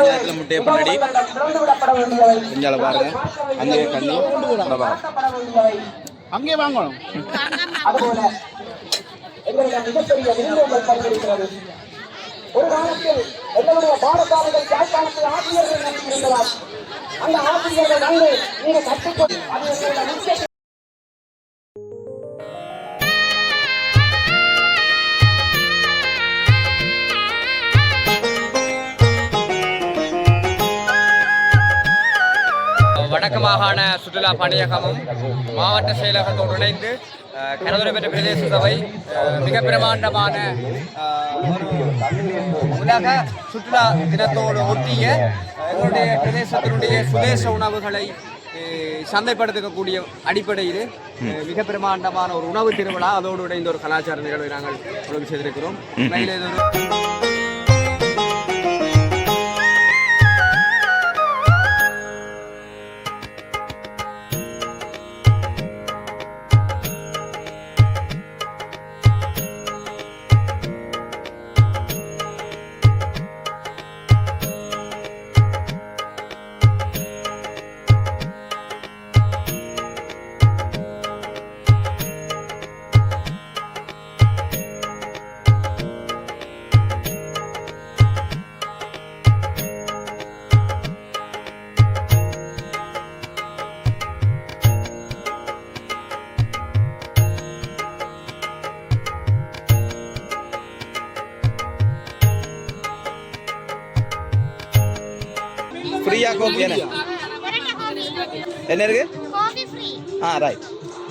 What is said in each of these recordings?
கொஞ்ச நேரத்தில் முட்டையை பண்ணடி கொஞ்சால பாருங்க அங்கேயே கண்ணி அங்கே வாங்கணும். ஒரு காலத்தில் எங்களுடைய பாடசாலைகள் யாழ்ப்பாணத்தில் ஆசிரியர்கள் நடத்தியிருக்கிறார். அந்த ஆசிரியர்கள் வந்து நீங்க கற்றுக்கொண்டு வடக்கு மாகாண சுற்றுலா பணியகமும் மாவட்ட செயலகத்தோடு இணைந்து கனதுரைப்பெற்ற பிரதேச சபை மிக பிரமாண்டமான ஒரு உலக சுற்றுலா தினத்தோடு ஒட்டிய எங்களுடைய பிரதேசத்தினுடைய சுதேச உணவுகளை சந்தைப்படுத்தக்கூடிய அடிப்படையில் மிக பிரமாண்டமான ஒரு உணவு திருவிழா அதோடு இணைந்த ஒரு கலாச்சார நிகழ்வை நாங்கள் ஒழுங்கு செய்திருக்கிறோம். ஃப்ரீயா கோபி என்ன இருக்கு? ரைட்.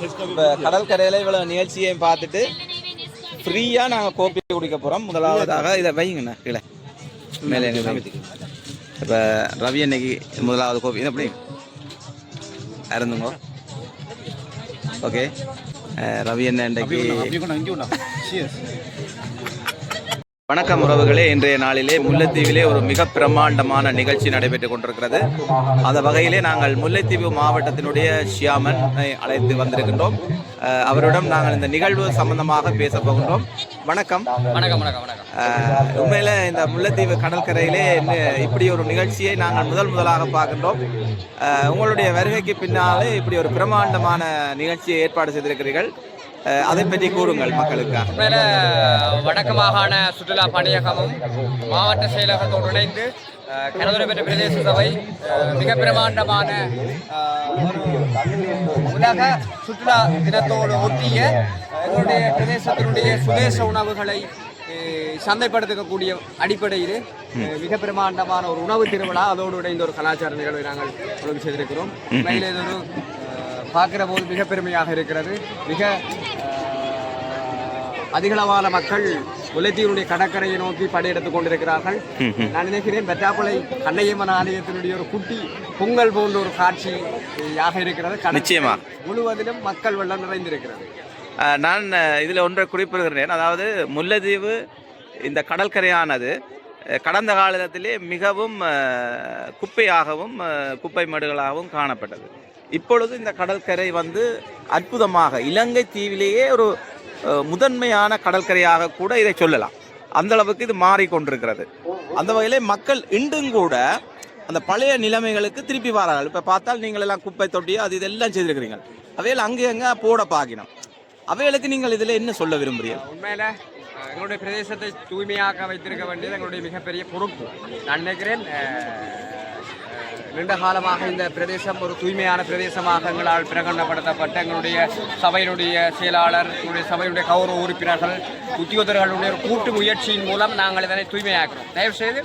இப்போ கடற்கரையில் இவ்வளோ நிகழ்ச்சியையும் பார்த்துட்டு ஃப்ரீயாக நாங்கள் கோப்பி குடிக்க போகிறோம். முதலாவதாக இதை வைங்கண்ணா கீழே மேலே எங்கள் இப்போ ரவி அன்னைக்கு முதலாவது கோப்பி இது எப்படி இருந்துங்க? ஓகே, ரவி அண்ணன் அன்றைக்கு. வணக்கம் உறவுகளே, இன்றைய நாளிலே முல்லைத்தீவிலே ஒரு மிக பிரம்மாண்டமான நிகழ்ச்சி நடைபெற்றுக் கொண்டிருக்கிறது. அந்த வகையிலே நாங்கள் முல்லைத்தீவு மாவட்டத்தினுடைய ஷியாமனை அழைத்து வந்திருக்கின்றோம். அவரிடம் நாங்கள் இந்த நிகழ்வு சம்பந்தமாக பேச போகின்றோம். வணக்கம். வணக்கம் வணக்கம் வணக்கம். உண்மையில இந்த முல்லைத்தீவு கடற்கரையிலே இப்படி ஒரு நிகழ்ச்சியை நாங்கள் முதலாக பார்க்கின்றோம். உங்களுடைய வருகைக்கு பின்னாலே இப்படி ஒரு பிரம்மாண்டமான நிகழ்ச்சியை ஏற்பாடு செய்திருக்கிறீர்கள். அதை பற்றி கூறுங்கள் மக்களுக்காக. வடக்கு மாகாண சுற்றுலா பணியகமும் மாவட்ட செயலகத்தோடு இணைந்து கனதுரைப்பெற்ற பிரதேச சபை மிக பிரமாண்டமான ஒரு உலக சுற்றுலா தினத்தோடு ஒட்டிய எங்களுடைய பிரதேசத்தினுடைய சுதேச உணவுகளை சந்தைப்படுத்தக்கூடிய அடிப்படையில் மிக பிரமாண்டமான ஒரு உணவு திருவிழா அதோடு இணைந்த ஒரு கலாச்சார நிகழ்வை நாங்கள் ஒழுங்கு செய்திருக்கிறோம். மேலே இது ஒரு பார்க்கிற போது மிக பெருமையாக இருக்கிறது. மிக அதிகளவான மக்கள் முல்லைத்தீவுடைய கடற்கரையை நோக்கி படையெடுத்துக் கொண்டிருக்கிறார்கள். நான் நினைக்கிறேன் பெற்றாப்பளை கண்ணையம்மன் ஆலயத்தினுடைய ஒரு குட்டி பொங்கல் போன்ற ஒரு காட்சியாக இருக்கிறது. நிச்சயமா முழுவதிலும் மக்கள் வெள்ளம் நிறைந்திருக்கிறது. நான் இதில் ஒன்றை குறிப்பிடுகிறேன். அதாவது முல்லைத்தீவு இந்த கடற்கரையானது கடந்த காலத்திலே மிகவும் குப்பையாகவும் குப்பை மேடுகளாகவும் காணப்பட்டது. இப்பொழுது இந்த கடற்கரை வந்து அற்புதமாக இலங்கை தீவிலேயே ஒரு முதன்மையான கடற்கரையாக கூட இதை சொல்லலாம். அந்த அளவுக்கு இது மாறிக்கொண்டிருக்கிறது. அந்த வகையிலே மக்கள் இன்றும் கூட அந்த பழைய நிலைமைகளுக்கு திருப்பி வரார்கள். இப்போ பார்த்தால் நீங்கள் எல்லாம் குப்பை தொட்டி அது இதெல்லாம் செய்திருக்கிறீங்க. அவையில் அங்கே எங்கே போட பார்க்கணும். அவைகளுக்கு நீங்கள் இதில் என்ன சொல்ல விரும்புகிறீர்கள்? உண்மையில எங்களுடைய பிரதேசத்தை தூய்மையாக வைத்திருக்க வேண்டியது எங்களுடைய மிகப்பெரிய பொறுப்பு. நான் நினைக்கிறேன் நீண்ட காலமாக இந்த பிரதேசம் ஒரு தூய்மையான பிரதேசமாக எங்களால் பிரகடனப்படுத்தப்பட்ட எங்களுடைய சபையினுடைய செயலாளர், எங்களுடைய சபையுடைய கௌரவ உறுப்பினர்கள், உத்தியோகர்களுடைய ஒரு கூட்டு முயற்சியின் மூலம் நாங்கள் இதனை தூய்மையாக்கிறோம். தயவுசெய்து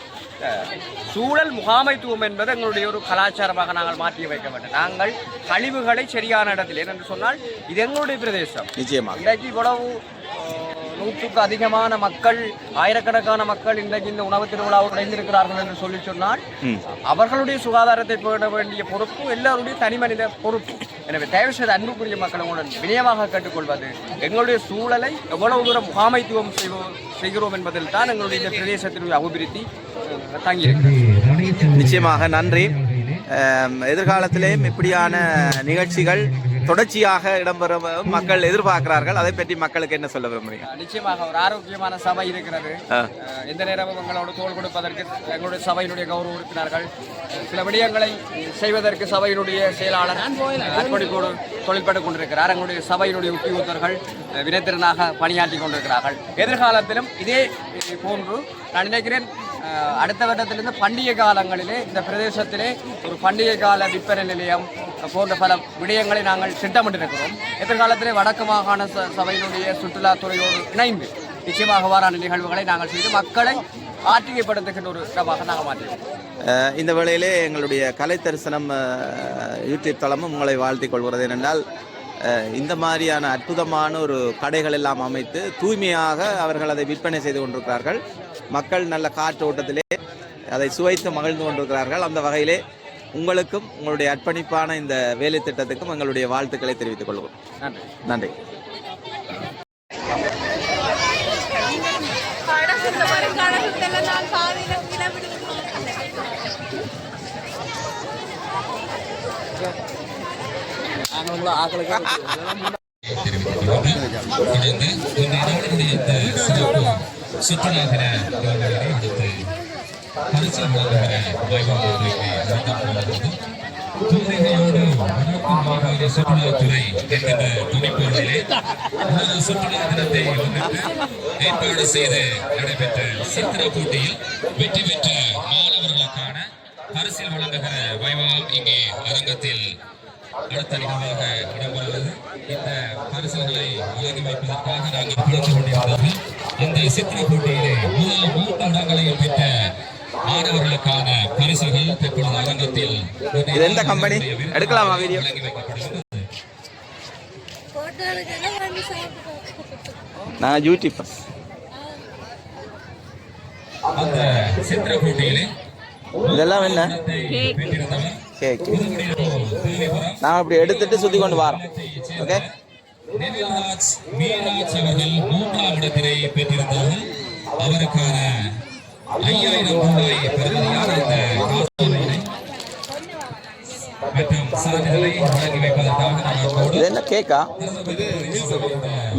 சூழல் முகாமைத்துவம் என்பது எங்களுடைய ஒரு கலாச்சாரமாக நாங்கள் மாற்றி வைக்க வேண்டும். நாங்கள் கழிவுகளை சரியான இடத்தில் ஏனென்று சொன்னால் இது எங்களுடைய பிரதேசம். நிச்சயமாக இன்றைக்கு இவ்வளவு நூற்றுக்கு அதிகமான மக்கள், ஆயிரக்கணக்கான மக்கள் இன்றைக்கு இந்த உணவு திருவிழாவில் இணைந்திருக்கிறார்கள் என்று சொல்லி சொன்னால் அவர்களுடைய சுகாதாரத்தை பேண வேண்டிய பொறுப்பு எல்லாருடைய தனி மனித பொறுப்பு. எனவே தயவு செய்து அன்புக்குரிய மக்களுடன் வினயமாக கேட்டுக்கொள்வது எங்களுடைய சூழலை எவ்வளவு தூரம் முகாமைத்துவம் செய்கிறோம் என்பதில் தான் எங்களுடைய இந்த பிரதேசத்தினுடைய அபிவிருத்தி தங்கியிருக்கிறது. நிச்சயமாக நன்றி. எதிர்காலத்திலேயும் இப்படியான நிகழ்ச்சிகள் தொடர்ச்சியாக இடம்பெறும் மக்கள் எதிர்பார்க்கிறார்கள். அதை பற்றி மக்களுக்கு என்ன சொல்ல விரும்புறீங்க? நிச்சயமாக ஒரு ஆரோக்கியமான சபை இருக்கிறது. எந்த நேரமும் எங்களோடு தோள் கொடுப்பதற்கு எங்களுடைய சபையினுடைய கௌரவ உறுப்பினர்கள் சில விடயங்களை செய்வதற்கு சபையினுடைய செயலாளர் அர்ப்பணிப்போடு தொழில்பட்டுக் கொண்டிருக்கிறார். எங்களுடைய சபையினுடைய உத்தியோகத்தர்கள் வினைத்திறனாக பணியாற்றி கொண்டிருக்கிறார்கள். எதிர்காலத்திலும் இதே போன்று நான் நினைக்கிறேன் அடுத்த வருடத்திலிருந்து பண்டிகை காலங்களிலே இந்த பிரதேசத்திலே ஒரு பண்டிகை கால விற்பனை நிலையம் போன்ற பல விடயங்களை நாங்கள் திட்டமிட்டிருக்கிறோம். எதிர்காலத்திலே வடக்கு மாகாண சபையினுடைய சுற்றுலாத்துறையோடு இணைந்து நிச்சயமாக வாரான நிகழ்வுகளை நாங்கள் செய்து மக்களை ஆற்றுகைப்படுத்துகின்ற ஒரு இடமாக நாங்கள் மாற்றினோம். இந்த வேளையிலே எங்களுடைய கலை தரிசனம் யூடியூப் தளமும் உங்களை வாழ்த்திக் கொள்கிறது. ஏனென்றால் இந்த மாதிரியான அற்புதமான ஒரு கடைகள் எல்லாம் அமைத்து தூய்மையாக அவர்கள் அதை விற்பனை செய்து கொண்டிருக்கிறார்கள். மக்கள் நல்ல காற்றோட்டத்திலே அதை சுவைத்து மகிழ்ந்து கொண்டிருக்கிறார்கள். அந்த வகையிலே உங்களுக்கும் உங்களுடைய அர்ப்பணிப்பான இந்த வேலை திட்டத்துக்கும் எங்களுடைய வாழ்த்துக்களை தெரிவித்துக் கொள்வோம். நன்றி. சுற்றுலாத்துறை சுற்றுலா தினத்தை ஏற்பாடு செய்து நடைபெற்ற சித்திர போட்டியில் வெற்றி பெற்ற மாணவர்களுக்கான பரிசில் வழங்குகிற வைபவம் இங்கே அரங்கத்தில் அடுத்த நிகழ்வாக இடம்பெறுகிறது. இந்த பரிசுகளை வழங்கி வைப்பதற்காக நாங்கள் படுத்துக் கொண்டிருந்தார்கள். இந்த சித்திர போட்டியிலே முதல் 3 இடங்களையும் பெற்ற மாணவர்களுக்கான பரிசுகள் தற்பொழுது அரங்கத்தில் எந்த கம்பெனி எடுக்கலாமா வீடியோ? நான் யூடியூப் அந்த சித்திர போட்டியிலே இதெல்லாம் என்ன கேக் நான் அப்படி எடுத்துட்டு சுத்தி கொண்டு வரோம். ஓகே, நெல்ராஜ் மீராஜ் அவர்கள் 3ஆம் இடத்தினை பெற்றிருந்தார்கள். அவருக்கான 5000 ரூபாய் பெறுமதியான இந்த காசோலையை மற்றும் சான்றிதழை வழங்கி வைப்பதற்காக நாங்கள் இது என்ன கேக்கா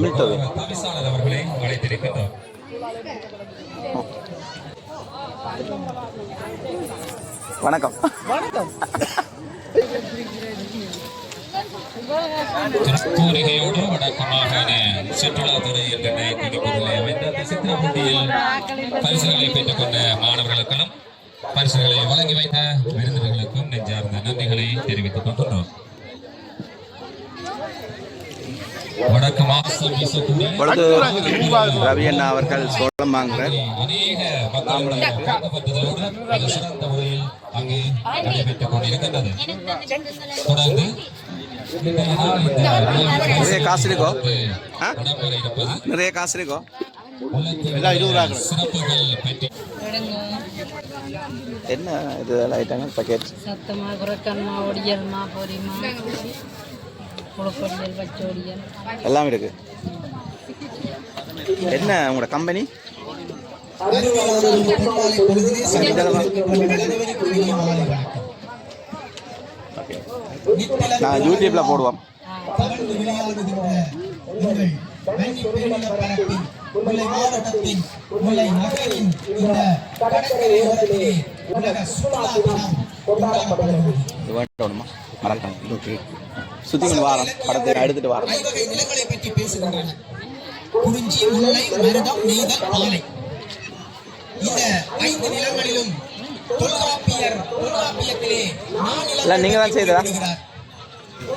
மில்டோ தவிசாளர் அவர்களை அழைத்திருக்கின்றோம். வணக்கம். தூரிகையோடு வடக்கு மாகாண சுற்றுலாத்துறை என்ற துணிப்பொருளை அமைந்த சித்திர போட்டியில் பரிசுகளை பெற்றுக் கொண்ட மாணவர்களுக்கும் பரிசுகளை வழங்கி வைத்த விருந்தினர்களுக்கும் நெஞ்சார்ந்த நன்றிகளை தெரிவித்துக் கொண்டுள்ளோம். வடக்கு பொழுது ரவி அண்ணா அவர்கள் சோளம் வாங்குகிறார். அநேக மக்களுடைய பங்குபற்றுதலோடு சிறந்த முறையில் அங்கே நடைபெற்றுக் கொண்டிருக்கின்றது. தொடர்ந்து நிறைய காசு இருக்கோ? நிறைய காசு இருக்கோ? என்ன இது ஐட்டங்க பக்கெட் சத்தமா குரக்கன்மா ஒடியல்மா பொரிமா குளப்பொடியல் பச்சோடியல் எல்லாம் இருக்கு. என்ன உங்களோட கம்பெனி? நான் யூடியூப்ல போடுவோம். முல்லை மாவட்டத்தின் முல்லை நகரின் இந்த கடற்கரை ஓரத்திலே உலக சுற்றுலா தினம் கொண்டாடப்படுகிறது. சுத்திகள் வாரம் படத்தை எடுத்துட்டு வாரம். ஐவகை நிலங்களை பற்றி பேசுகின்றன. குறிஞ்சி, முல்லை, மருதம், நெய்தல், பாலை. இந்த 5 நிலங்களிலும் தொல்காப்பியத்திலே நீங்க தான் செய்தா?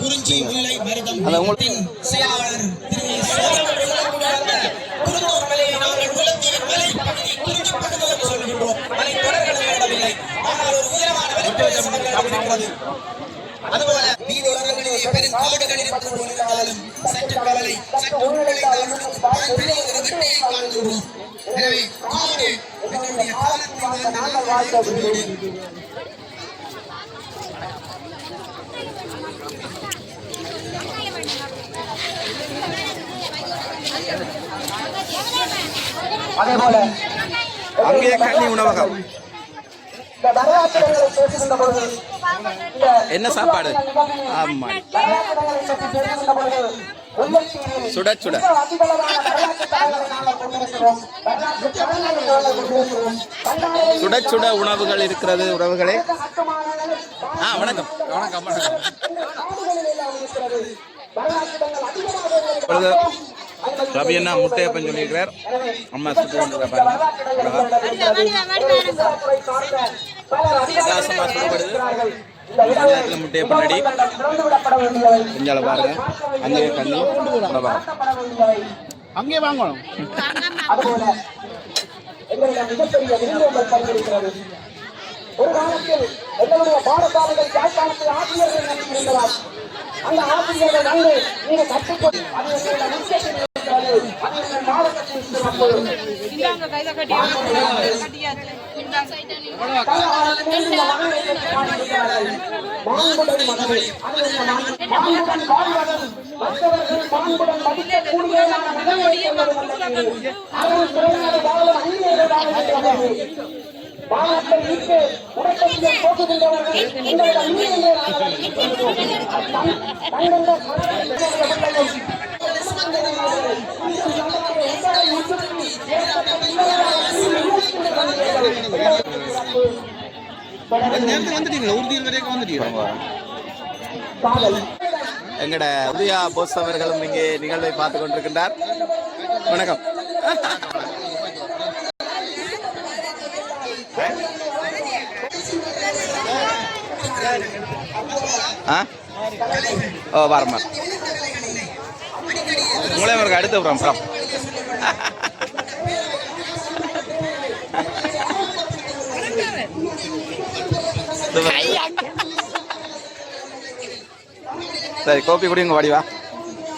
குறிஞ்சி, முல்லை, மருதம் உங்களின் செயலாளர் குருந்தூர் மலையை நாங்கள் முல்லைத்தீவின் மலை பகுதி குறிஞ்சி பகுதி என்று சொல்கின்றோம். மலை தொடர்கள் விடவில்லை, ஆனால் ஒரு உயரமான வழிப்பிரதேசம். அதுபோல நீரோரங்களிலே பெருங்காடுகள் இருக்கும் போலிருந்தாலும் சற்று கவலை, சற்று உள்களை தாழ்வுக்கு பெரிய ஒரு வெற்றியை காண்கின்றோம். எனவே காடு எங்களுடைய காலத்தை வாழ்ந்த அதேபோல அங்கே கன்னி உணவகம் இந்த வரலாற்றுகளை பேசுகின்ற பொழுது என்ன சாப்பாடு? ஆமா, வரலாற்றுகளை பற்றி பேசுகின்ற பொழுது முல்லைத்தீவில் சுட சுட அதிகளவான வரலாற்று தலங்களை நாங்கள் கொண்டிருக்கிறோம். வரலாற்று தலங்களை நாங்கள் கொண்டிருக்கிறோம். சுட சுட உணவுகள் இருக்கிறது உறவுகளே. வணக்கம். இப்பொழுது ரவி அண்ணா முட்டையப்பன் சொல்லியிருக்கிறார். அம்மா சுட்டு கொண்டிருக்கிற வித்தியாசமா சுடப்படுது. முட்டையப்பன் அடி கொஞ்சால பாருங்க. அங்கே கண்ணி அங்கே வாங்கணும். மிகப்பெரிய விருந்தோம்பல் பங்கிருக்கிறது. ஒரு காலத்தில் எங்களுடைய பாடசாலைகள் யாழ்ப்பாணத்தில் ஆசிரியர்கள் நடத்தியிருக்கிறார். அந்த ஆசிரியர்கள் வந்து நீங்க கற்றுக்கொண்டு அது எங்களுடைய முக்கியத்தில் இருக்கிறது. அது எங்கள் மாவட்டத்தில் சிறப்பு. மாண்புடன் மகனே, அது எங்கள் மாண்புடன் வாழ்வதும் மற்றவர்கள் மாண்புடன் மதிக்கக்கூடியதான நிலையை கொண்டது. அவர்கள் திறனாக வாழும் அந்நியர்களாக இருக்கிறது. வானத்தை ஈர்த்து உடற்கட்சியை போக்குகின்றவர்கள் உங்களிடம் இல்லை என்று நாங்கள் எங்கட உதயா போஸ் அவர்களும் இங்கே நிகழ்வை பார்த்து கொண்டிருக்கின்றார். வணக்கம். வரமா உங்களே அவருக்கு அடுத்த புறம் சரி, கோப்பி குடிங்க. வாடிவா,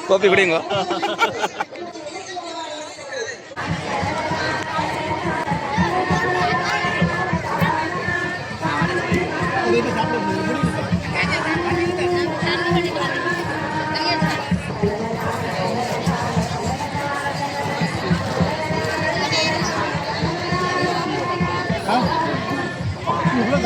கோப்பி குடிங்க. இவ்வளோ